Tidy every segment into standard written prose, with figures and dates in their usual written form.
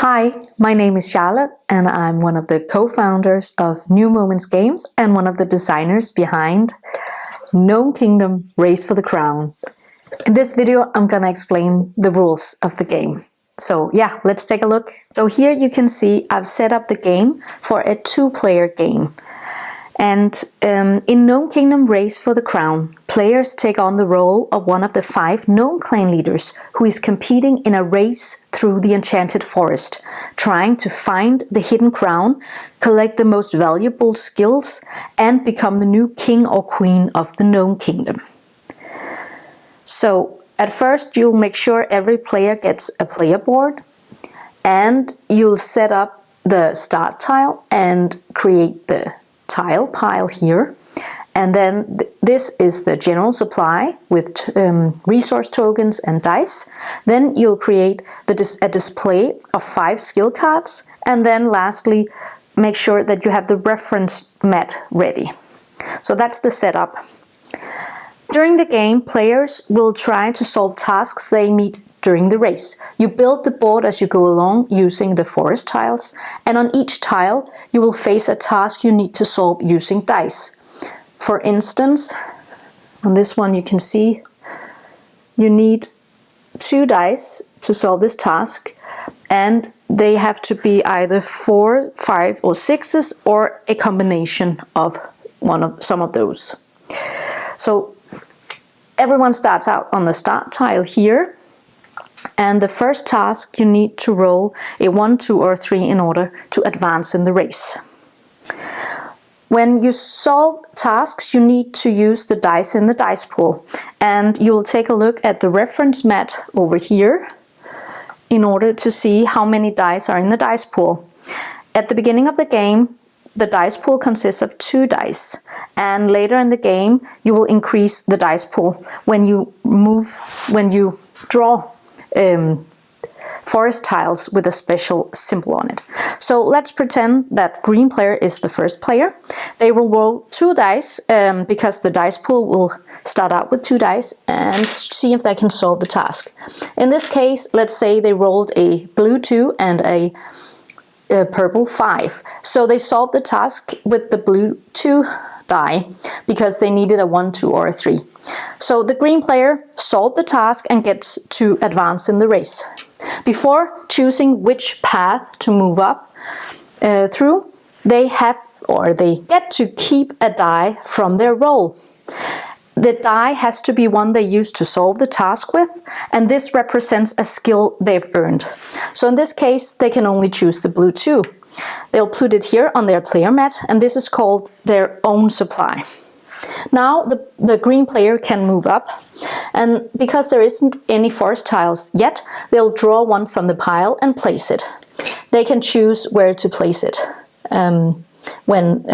Hi, my name is Charlotte and I'm one of the co-founders of New Moments Games and one of the designers behind GNOME Kingdom Race for the Crown. In this video I'm gonna explain the rules of the game. So yeah, let's take a look. So here you can see I've set up the game for a 2-player game. And in GNOME Kingdom Race for the Crown, players take on the role of one of the 5 gnome clan leaders who is competing in a race through the enchanted forest, trying to find the hidden crown, collect the most valuable skills, and become the new king or queen of the Gnome Kingdom. So at first you'll make sure every player gets a player board, and you'll set up the start tile and create the tile pile here, and then this is the general supply with resource tokens and dice. Then you'll create a display of 5 skill cards, and then lastly make sure that you have the reference mat ready. So that's the setup. During the game, players will try to solve tasks they meet during the race. You build the board as you go along using the forest tiles, and on each tile you will face a task you need to solve using dice. For instance, on this one you can see you need 2 dice to solve this task, and they have to be either 4, 5 or 6s, or a combination of some of those. So everyone starts out on the start tile here. And the first task, you need to roll a 1, 2 or 3 in order to advance in the race. When you solve tasks, you need to use the dice in the dice pool, and you'll take a look at the reference mat over here in order to see how many dice are in the dice pool. At the beginning of the game, the dice pool consists of 2 dice, and later in the game you will increase the dice pool when you draw forest tiles with a special symbol on it. So let's pretend that green player is the first player. They will roll 2 dice because the dice pool will start out with 2 dice, and see if they can solve the task. In this case, let's say they rolled a blue 2 and a purple 5. So they solved the task with the blue 2 die because they needed a 1, 2 or a 3. So the green player solved the task and gets to advance in the race. Before choosing which path to move up through, they get to keep a die from their roll. The die has to be one they use to solve the task with, and this represents a skill they've earned. So in this case, they can only choose the blue 2. They'll put it here on their player mat, and this is called their own supply. Now the green player can move up, and because there isn't any forest tiles yet, they'll draw one from the pile and place it. They can choose where to place it when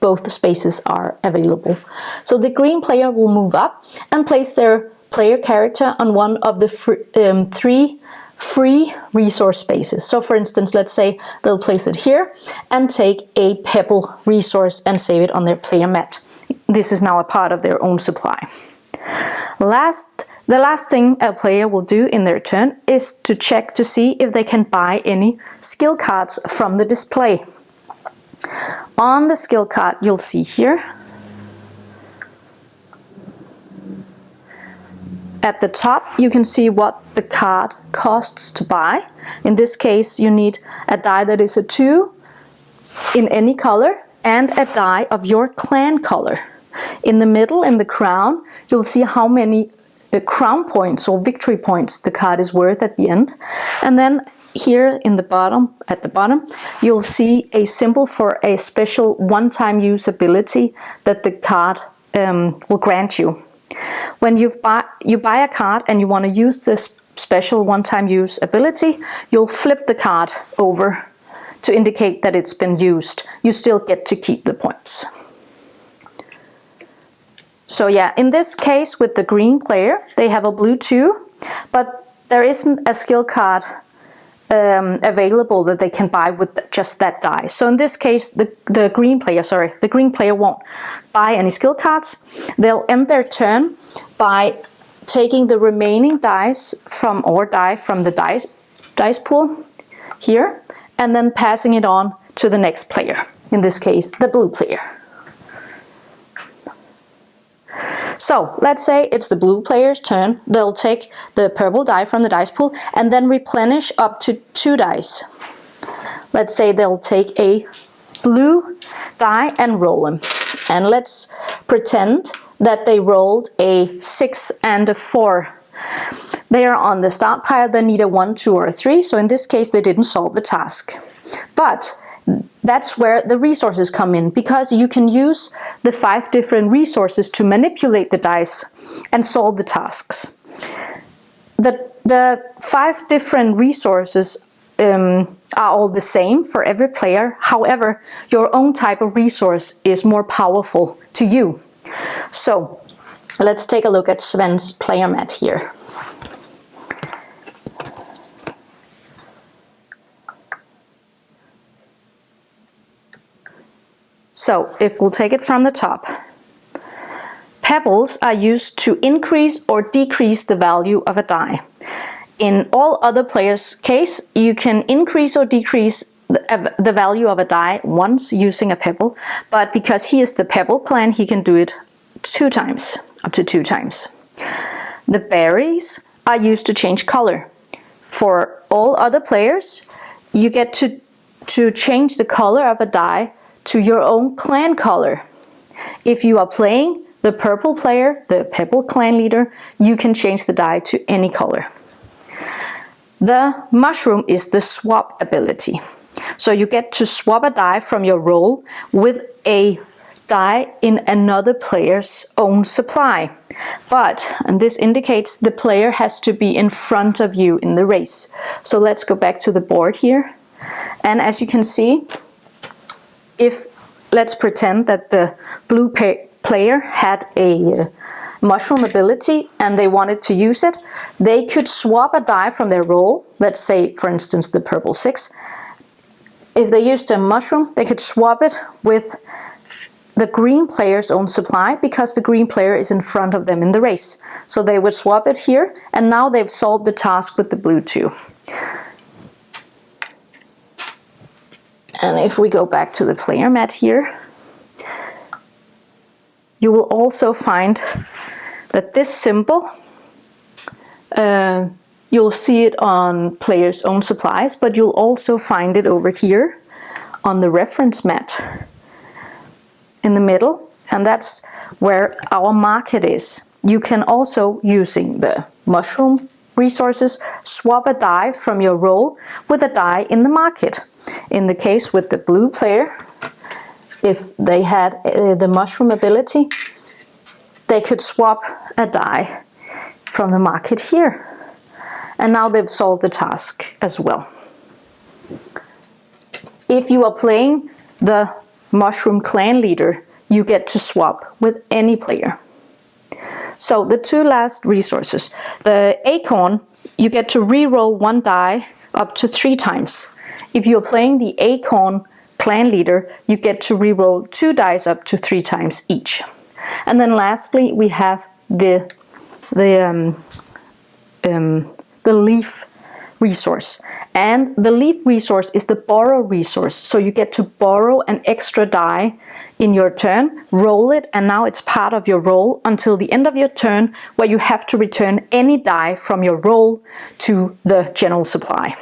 both spaces are available. So the green player will move up and place their player character on one of the 3 free resource spaces. So for instance, let's say they'll place it here and take a pebble resource and save it on their player mat. This is now a part of their own supply. The last thing a player will do in their turn is to check to see if they can buy any skill cards from the display. On the skill card you'll see here, at the top you can see what the card costs to buy. In this case you need a die that is a 2 in any color and a die of your clan color. In the middle, in the crown, you'll see how many crown points or victory points the card is worth at the end. And then here in the bottom, at the bottom, you'll see a symbol for a special one-time use ability that the card will grant you. When you buy a card and you want to use this special one-time use ability, you'll flip the card over to indicate that it's been used. You still get to keep the points. So yeah, in this case with the green player, they have a blue 2, but there isn't a skill card available that they can buy with just that die. So in this case, the green player won't buy any skill cards. They'll end their turn by taking the remaining dice from the dice pool here, and then passing it on to the next player, in this case the blue player. So let's say it's the blue player's turn. They'll take the purple die from the dice pool and then replenish up to 2 dice. Let's say they'll take a blue die and roll them. And let's pretend that they rolled a 6 and a 4. They are on the start pile, they need a 1, 2, or a 3, so in this case they didn't solve the task. But that's where the resources come in, because you can use the 5 different resources to manipulate the dice and solve the tasks. The 5 different resources are all the same for every player. However, your own type of resource is more powerful to you. So let's take a look at Sven's player mat here. So if we'll take it from the top, pebbles are used to increase or decrease the value of a die. In all other players' case, you can increase or decrease the value of a die once using a pebble, but because he is the pebble clan, he can do it 2 times, up to 2 times. The berries are used to change color. For all other players, you get to change the color of a die to your own clan color. If you are playing the purple player, the pebble clan leader, you can change the die to any color. The mushroom is the swap ability. So you get to swap a die from your roll with a die in another player's own supply. But, and this indicates the player has to be in front of you in the race. So let's go back to the board here. And as you can see, let's pretend that the blue player had a mushroom ability and they wanted to use it, they could swap a die from their roll. Let's say, for instance, the purple 6. If they used a mushroom, they could swap it with the green player's own supply, because the green player is in front of them in the race. So they would swap it here, and now they've solved the task with the blue 2. And if we go back to the player mat here, you will also find that this symbol, you'll see it on players' own supplies, but you'll also find it over here on the reference mat in the middle, and that's where our market is. You can also, using the mushroom resources, swap a die from your roll with a die in the market. In the case with the blue player, if they had the mushroom ability, they could swap a die from the market here. And now they've solved the task as well. If you are playing the mushroom clan leader, you get to swap with any player. So the 2 last resources. The acorn, you get to re-roll 1 die up to 3 times. If you're playing the acorn clan leader, you get to re-roll 2 dice up to 3 times each. And then lastly, we have the leaf resource. And the leaf resource is the borrow resource. So you get to borrow an extra die in your turn, roll it, and now it's part of your roll until the end of your turn, where you have to return any die from your roll to the general supply.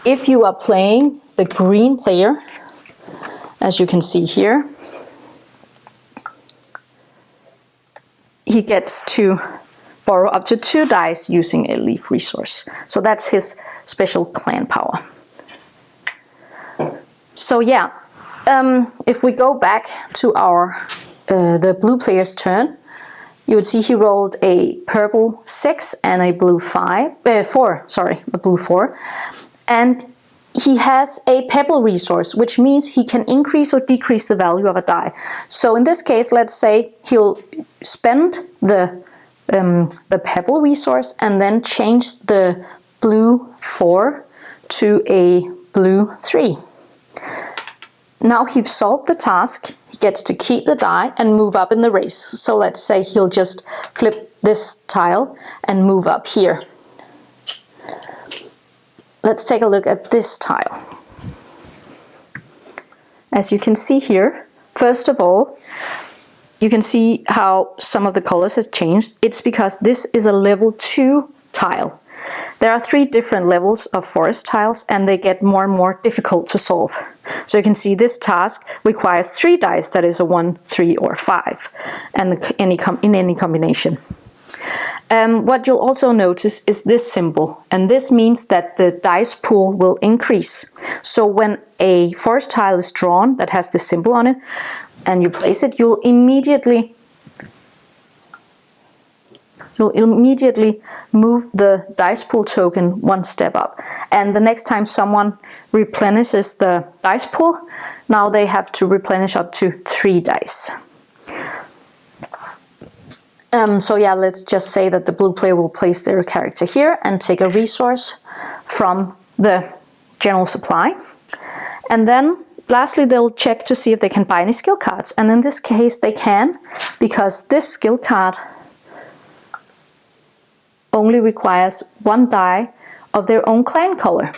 If you are playing the green player, as you can see here, he gets to borrow up to 2 dice using a leaf resource. So that's his special clan power. So yeah, if we go back to our the blue player's turn, you would see he rolled a purple 6 and a blue 4, a blue 4. And he has a pebble resource, which means he can increase or decrease the value of a die. So in this case, let's say he'll spend the pebble resource and then change the blue 4 to a blue 3. Now he's solved the task, he gets to keep the die and move up in the race. So let's say he'll just flip this tile and move up here. let's take a look at this tile. As you can see here, first of all, you can see how some of the colors has changed. It's because this is a level 2 tile. There are 3 different levels of forest tiles, and they get more and more difficult to solve. So you can see this task requires 3 dice, that is a 1, 3 or 5, and in any combination. What you'll also notice is this symbol, and this means that the dice pool will increase. So when a forest tile is drawn that has this symbol on it, and you place it, you'll immediately move the dice pool token 1 step up. And the next time someone replenishes the dice pool, now they have to replenish up to 3 dice. So yeah, let's just say that the blue player will place their character here and take a resource from the general supply. And then lastly, they'll check to see if they can buy any skill cards. And in this case, they can, because this skill card only requires 1 die of their own clan color.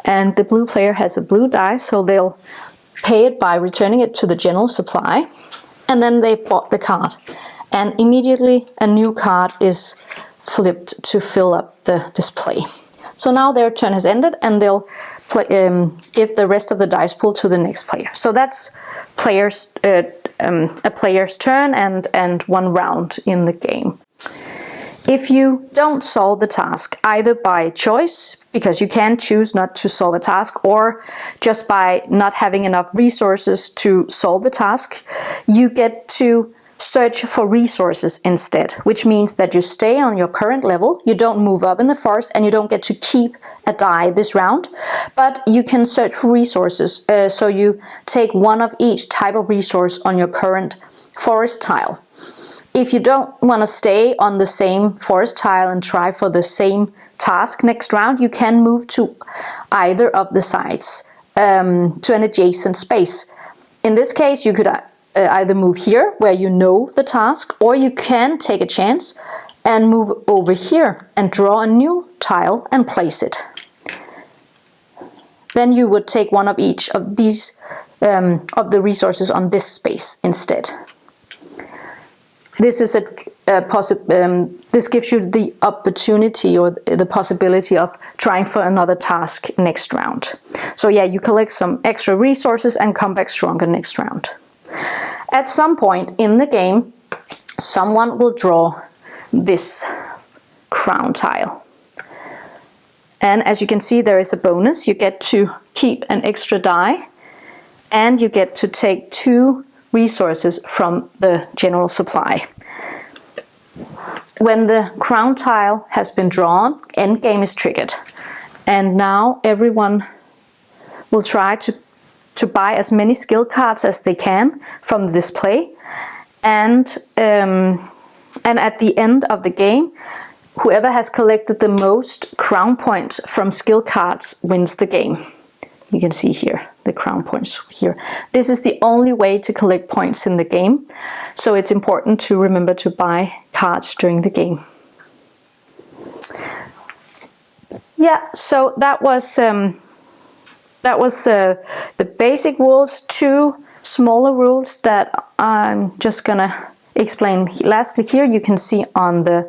And the blue player has a blue die, so they'll pay it by returning it to the general supply. And then they bought the card. And immediately a new card is flipped to fill up the display. So now their turn has ended, and they'll give the rest of the dice pool to the next player. So that's a player's turn and 1 round in the game. If you don't solve the task, either by choice, because you can choose not to solve a task, or just by not having enough resources to solve the task, you get to search for resources instead, which means that you stay on your current level, you don't move up in the forest, and you don't get to keep a die this round, but you can search for resources. So you take 1 of each type of resource on your current forest tile. If you don't want to stay on the same forest tile and try for the same task next round, you can move to either of the sides, to an adjacent space. In this case, you could either move here where you know the task, or you can take a chance and move over here and draw a new tile and place it. Then you would take 1 of each of these of the resources on this space instead. This is this gives you the opportunity or the possibility of trying for another task next round. So yeah, you collect some extra resources and come back stronger next round. At some point in the game, someone will draw this crown tile. And as you can see, there is a bonus. You get to keep an extra die, and you get to take 2 resources from the general supply. When the crown tile has been drawn, endgame is triggered. And now everyone will try to buy as many skill cards as they can from the display, and at the end of the game, whoever has collected the most crown points from skill cards wins the game. You can see here the crown points here. This is the only way to collect points in the game, so it's important to remember to buy cards during the game. Yeah, so that was the basic rules. 2 smaller rules that I'm just gonna explain lastly here. You can see on the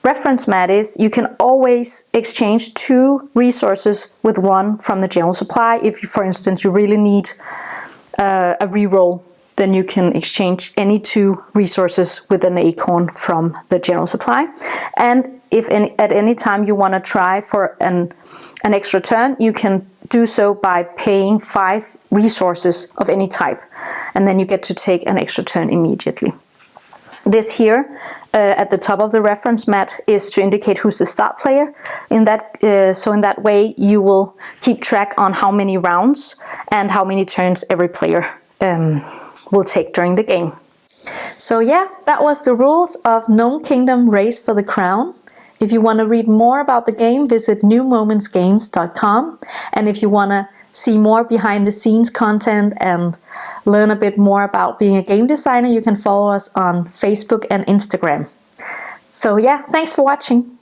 reference mat is you can always exchange 2 resources with 1 from the general supply. If you, for instance, you really need a reroll, then you can exchange any 2 resources with an acorn from the general supply. And if at any time you want to try for an extra turn, you can do so by paying 5 resources of any type, and then you get to take an extra turn immediately. This here at the top of the reference mat is to indicate who's the start player. So in that way you will keep track on how many rounds and how many turns every player will take during the game. So yeah, that was the rules of GNOME Kingdom Race for the Crown. If you want to read more about the game, visit newmomentsgames.com. And if you want to see more behind the scenes content and learn a bit more about being a game designer, you can follow us on Facebook and Instagram. So yeah, thanks for watching.